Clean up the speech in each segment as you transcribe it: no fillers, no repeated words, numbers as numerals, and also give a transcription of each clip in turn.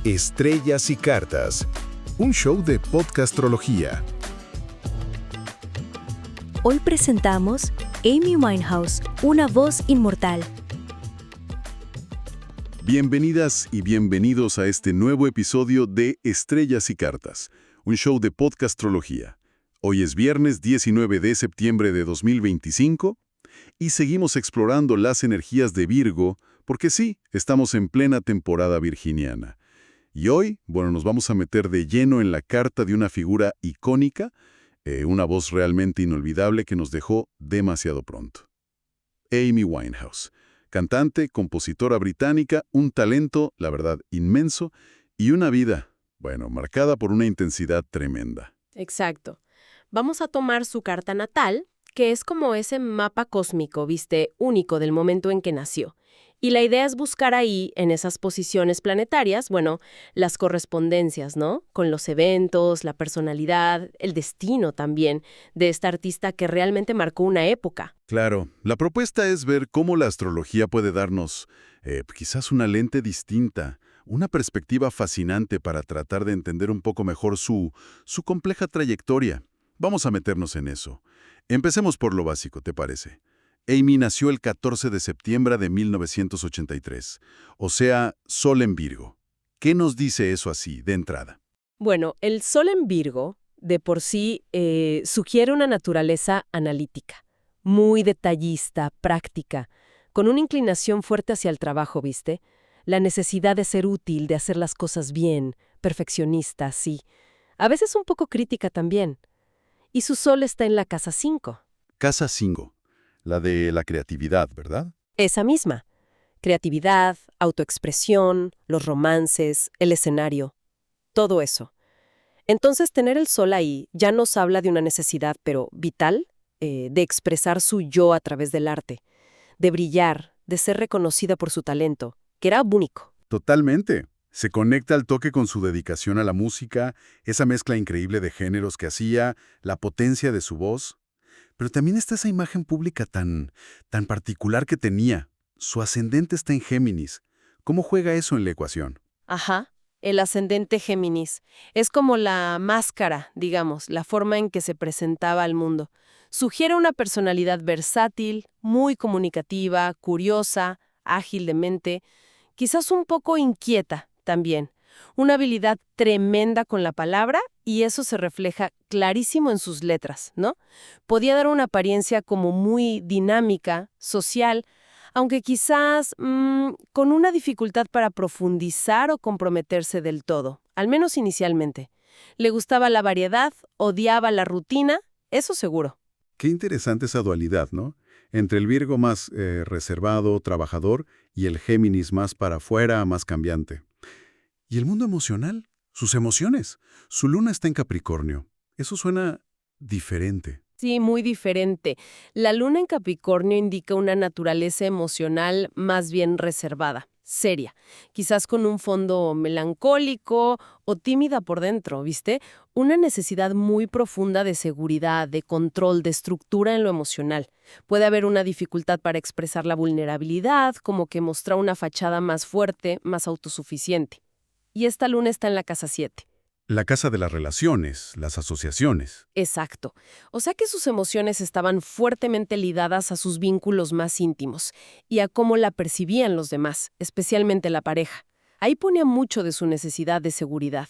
Estrellas y Cartas, un show de podcastrología. Hoy presentamos Amy Winehouse, una voz inmortal. Bienvenidas y bienvenidos a este nuevo episodio de Estrellas y Cartas, un show de podcastrología. Hoy es viernes 19 de septiembre de 2025 y seguimos explorando las energías de Virgo porque sí, estamos en plena temporada virginiana. Y hoy, nos vamos a meter de lleno en la carta de una figura icónica, una voz realmente inolvidable que nos dejó demasiado pronto. Amy Winehouse, cantante, compositora británica, un talento, la verdad, inmenso, y una vida, marcada por una intensidad tremenda. Exacto. Vamos a tomar su carta natal, que es como ese mapa cósmico, único del momento en que nació. Y la idea es buscar ahí, en esas posiciones planetarias, las correspondencias, ¿no? Con los eventos, la personalidad, el destino también de esta artista que realmente marcó una época. Claro, la propuesta es ver cómo la astrología puede darnos quizás una lente distinta, una perspectiva fascinante para tratar de entender un poco mejor su compleja trayectoria. Vamos a meternos en eso. Empecemos por lo básico, ¿te parece? Amy nació el 14 de septiembre de 1983, o sea, Sol en Virgo. ¿Qué nos dice eso así, de entrada? Bueno, el Sol en Virgo, de por sí, sugiere una naturaleza analítica, muy detallista, práctica, con una inclinación fuerte hacia el trabajo, ¿viste? La necesidad de ser útil, de hacer las cosas bien, perfeccionista, sí. A veces un poco crítica también. Y su Sol está en la casa 5. Casa 5. La de la creatividad, ¿verdad? Esa misma. Creatividad, autoexpresión, los romances, el escenario, todo eso. Entonces, tener el Sol ahí ya nos habla de una necesidad, pero vital, de expresar su yo a través del arte, de brillar, de ser reconocida por su talento, que era único. Totalmente. Se conecta al toque con su dedicación a la música, esa mezcla increíble de géneros que hacía, la potencia de su voz. Pero también está esa imagen pública tan particular que tenía. Su ascendente está en Géminis. ¿Cómo juega eso en la ecuación? Ajá, el ascendente Géminis. Es como la máscara, digamos, la forma en que se presentaba al mundo. Sugiere una personalidad versátil, muy comunicativa, curiosa, ágil de mente, quizás un poco inquieta también. Una habilidad tremenda con la palabra y eso se refleja clarísimo en sus letras, ¿no? Podía dar una apariencia como muy dinámica, social, aunque quizás con una dificultad para profundizar o comprometerse del todo, al menos inicialmente. Le gustaba la variedad, odiaba la rutina, eso seguro. Qué interesante esa dualidad, ¿no? Entre el Virgo más reservado, trabajador, y el Géminis más para afuera, más cambiante. ¿Y el mundo emocional? Sus emociones. Su luna está en Capricornio. Eso suena diferente. Sí, muy diferente. La luna en Capricornio indica una naturaleza emocional más bien reservada, seria, quizás con un fondo melancólico o tímida por dentro, ¿viste? Una necesidad muy profunda de seguridad, de control, de estructura en lo emocional. Puede haber una dificultad para expresar la vulnerabilidad, como que mostrar una fachada más fuerte, más autosuficiente. Y esta luna está en la casa 7. La casa de las relaciones, las asociaciones. Exacto. O sea que sus emociones estaban fuertemente ligadas a sus vínculos más íntimos y a cómo la percibían los demás, especialmente la pareja. Ahí ponía mucho de su necesidad de seguridad.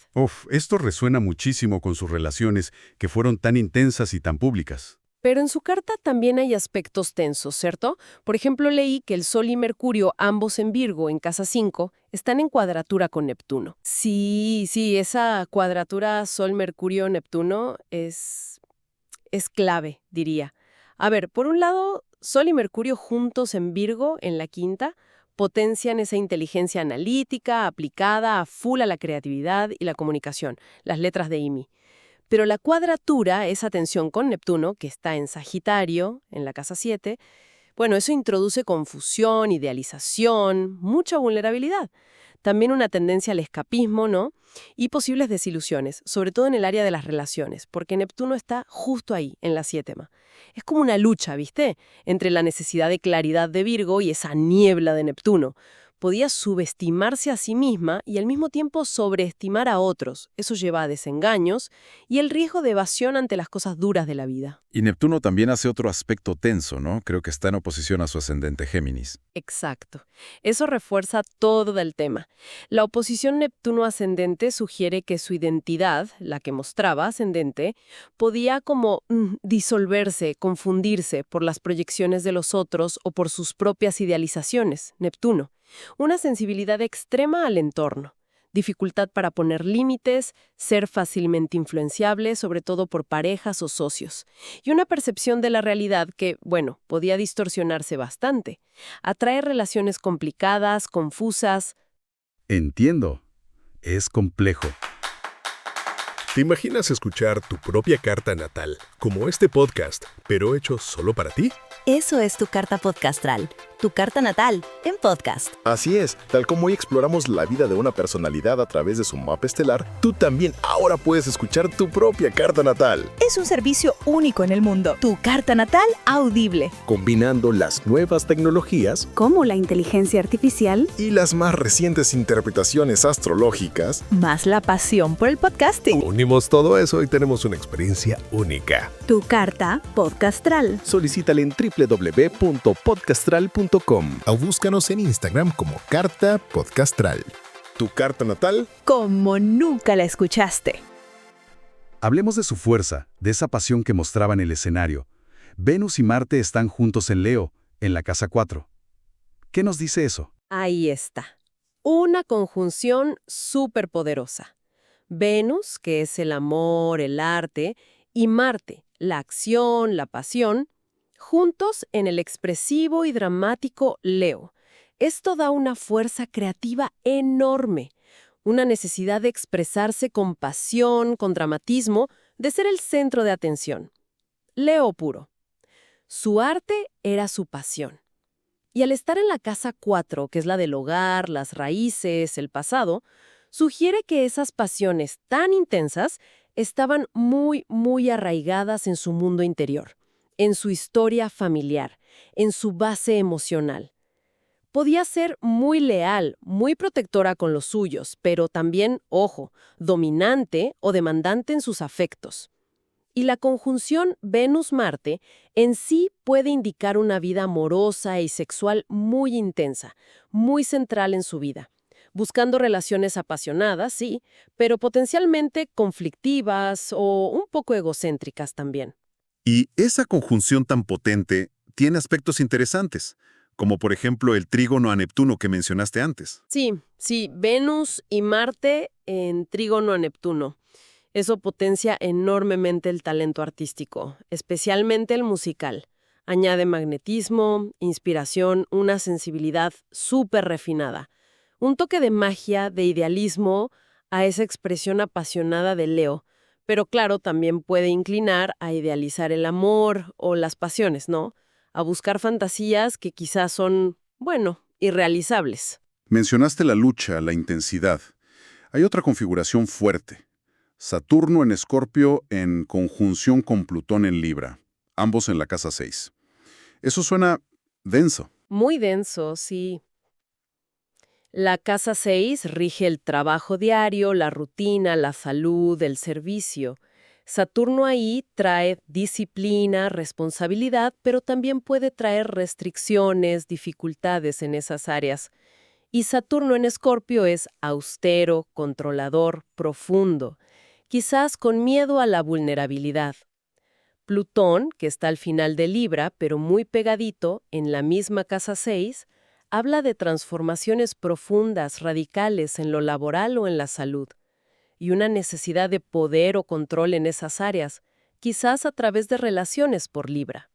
Esto resuena muchísimo con sus relaciones, que fueron tan intensas y tan públicas. Pero en su carta también hay aspectos tensos, ¿cierto? Por ejemplo, leí que el Sol y Mercurio, ambos en Virgo, en casa 5, están en cuadratura con Neptuno. Sí, esa cuadratura Sol-Mercurio-Neptuno es clave, diría. A ver, por un lado, Sol y Mercurio juntos en Virgo, en la quinta, potencian esa inteligencia analítica, aplicada a full a la creatividad y la comunicación, las letras de Amy. Pero la cuadratura, esa tensión con Neptuno, que está en Sagitario, en la casa 7, eso introduce confusión, idealización, mucha vulnerabilidad. También una tendencia al escapismo, ¿no? Y posibles desilusiones, sobre todo en el área de las relaciones, porque Neptuno está justo ahí, en la sietema. Es como una lucha, ¿viste? Entre la necesidad de claridad de Virgo y esa niebla de Neptuno. podía subestimarse a sí misma y al mismo tiempo sobreestimar a otros. Eso lleva a desengaños y el riesgo de evasión ante las cosas duras de la vida. Y Neptuno también hace otro aspecto tenso, ¿no? Creo que está en oposición a su ascendente Géminis. Exacto. Eso refuerza todo el tema. La oposición Neptuno ascendente sugiere que su identidad, la que mostraba ascendente, podía como disolverse, confundirse por las proyecciones de los otros o por sus propias idealizaciones, Neptuno. Una sensibilidad extrema al entorno. Dificultad para poner límites, ser fácilmente influenciable, sobre todo por parejas o socios. Y una percepción de la realidad que, bueno, podía distorsionarse bastante. Atrae relaciones complicadas, confusas. Entiendo. Es complejo. ¿Te imaginas escuchar tu propia carta natal, como este podcast, pero hecho solo para ti? Eso es Tu Carta Podcastral, tu carta natal en podcast. Así es, tal como hoy exploramos la vida de una personalidad a través de su mapa estelar, tú también ahora puedes escuchar tu propia carta natal, Es un servicio único en el mundo. Tu carta natal audible. combinando las nuevas tecnologías Como la inteligencia artificial. y las más recientes interpretaciones astrológicas. Más la pasión por el podcasting. Unimos todo eso y tenemos una experiencia única. Tu Carta Podcastral. Solicítala en www.podcastral.com. O búscanos en Instagram como Carta Podcastral. Tu carta natal. Como nunca la escuchaste. Hablemos de su fuerza, de esa pasión que mostraba en el escenario. Venus y Marte están juntos en Leo, en la casa 4. ¿Qué nos dice eso? Ahí está. Una conjunción súper poderosa. Venus, que es el amor, el arte, y Marte, la acción, la pasión, juntos en el expresivo y dramático Leo. Esto da una fuerza creativa enorme, una necesidad de expresarse con pasión, con dramatismo, de ser el centro de atención. Leo puro. Su arte era su pasión. Y al estar en la casa 4, que es la del hogar, las raíces, el pasado, sugiere que esas pasiones tan intensas estaban muy, muy arraigadas en su mundo interior, en su historia familiar, en su base emocional. Podía ser muy leal, muy protectora con los suyos, pero también, ojo, dominante o demandante en sus afectos. Y la conjunción Venus-Marte en sí puede indicar una vida amorosa y sexual muy intensa, muy central en su vida, buscando relaciones apasionadas, sí, pero potencialmente conflictivas o un poco egocéntricas también. Y esa conjunción tan potente tiene aspectos interesantes, como por ejemplo el trígono a Neptuno que mencionaste antes. Sí, Venus y Marte en trígono a Neptuno. Eso potencia enormemente el talento artístico, especialmente el musical. Añade magnetismo, inspiración, una sensibilidad súper refinada. Un toque de magia, de idealismo a esa expresión apasionada de Leo. Pero claro, también puede inclinar a idealizar el amor o las pasiones, ¿no? A buscar fantasías que quizás son, bueno, irrealizables. Mencionaste la lucha, la intensidad. Hay otra configuración fuerte. Saturno en Escorpio en conjunción con Plutón en Libra, ambos en la casa 6. Eso suena denso. Muy denso, sí. La casa 6 rige el trabajo diario, la rutina, la salud, el servicio. Saturno ahí trae disciplina, responsabilidad, pero también puede traer restricciones, dificultades en esas áreas. Y Saturno en Escorpio es austero, controlador, profundo, quizás con miedo a la vulnerabilidad. Plutón, que está al final de Libra, pero muy pegadito, en la misma casa 6, habla de transformaciones profundas, radicales en lo laboral o en la salud, y una necesidad de poder o control en esas áreas, quizás a través de relaciones por Libra.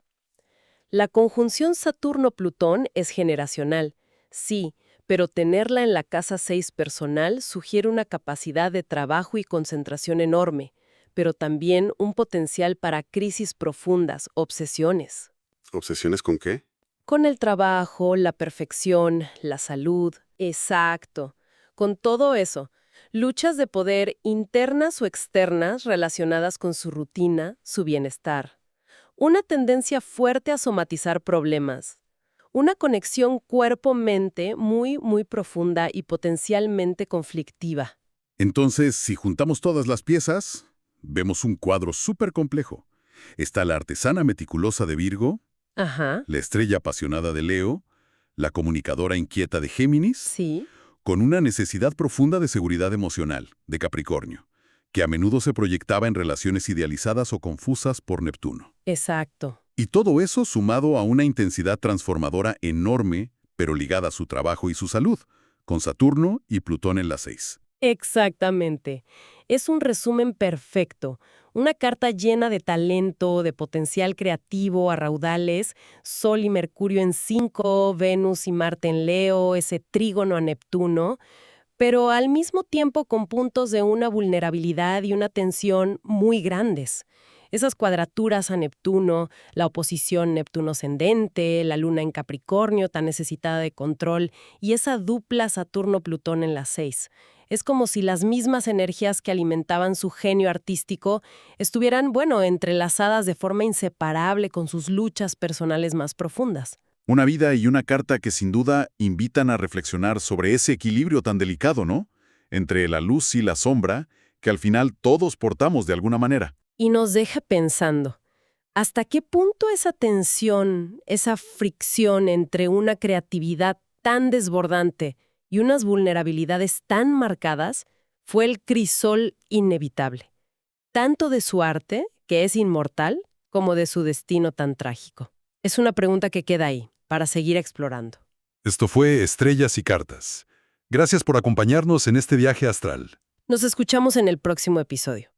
La conjunción Saturno-Plutón es generacional, sí, pero tenerla en la casa 6 personal sugiere una capacidad de trabajo y concentración enorme, pero también un potencial para crisis profundas, obsesiones. ¿Obsesiones con qué? Con el trabajo, la perfección, la salud. Exacto. Con todo eso, luchas de poder internas o externas relacionadas con su rutina, su bienestar. Una tendencia fuerte a somatizar problemas. Una conexión cuerpo-mente muy, muy profunda y potencialmente conflictiva. Entonces, si juntamos todas las piezas, vemos un cuadro súper complejo. Está la artesana meticulosa de Virgo, Ajá, la estrella apasionada de Leo, la comunicadora inquieta de Géminis, sí. con una necesidad profunda de seguridad emocional, de Capricornio, que a menudo se proyectaba en relaciones idealizadas o confusas por Neptuno. Exacto. Y todo eso sumado a una intensidad transformadora enorme, pero ligada a su trabajo y su salud, con Saturno y Plutón en la 6. Exactamente. Es un resumen perfecto. Una carta llena de talento, de potencial creativo a raudales, Sol y Mercurio en 5, Venus y Marte en Leo, ese trígono a Neptuno, pero al mismo tiempo con puntos de una vulnerabilidad y una tensión muy grandes. Esas cuadraturas a Neptuno, la oposición Neptuno-ascendente, la luna en Capricornio tan necesitada de control y esa dupla Saturno-Plutón en la 6. Es como si las mismas energías que alimentaban su genio artístico estuvieran, entrelazadas de forma inseparable con sus luchas personales más profundas. Una vida y una carta que sin duda invitan a reflexionar sobre ese equilibrio tan delicado, ¿no? Entre la luz y la sombra, que al final todos portamos de alguna manera. Y nos deja pensando, ¿hasta qué punto esa tensión, esa fricción entre una creatividad tan desbordante y unas vulnerabilidades tan marcadas fue el crisol inevitable, tanto de su arte, que es inmortal, como de su destino tan trágico? Es una pregunta que queda ahí, para seguir explorando. Esto fue Estrellas y Cartas. Gracias por acompañarnos en este viaje astral. Nos escuchamos en el próximo episodio.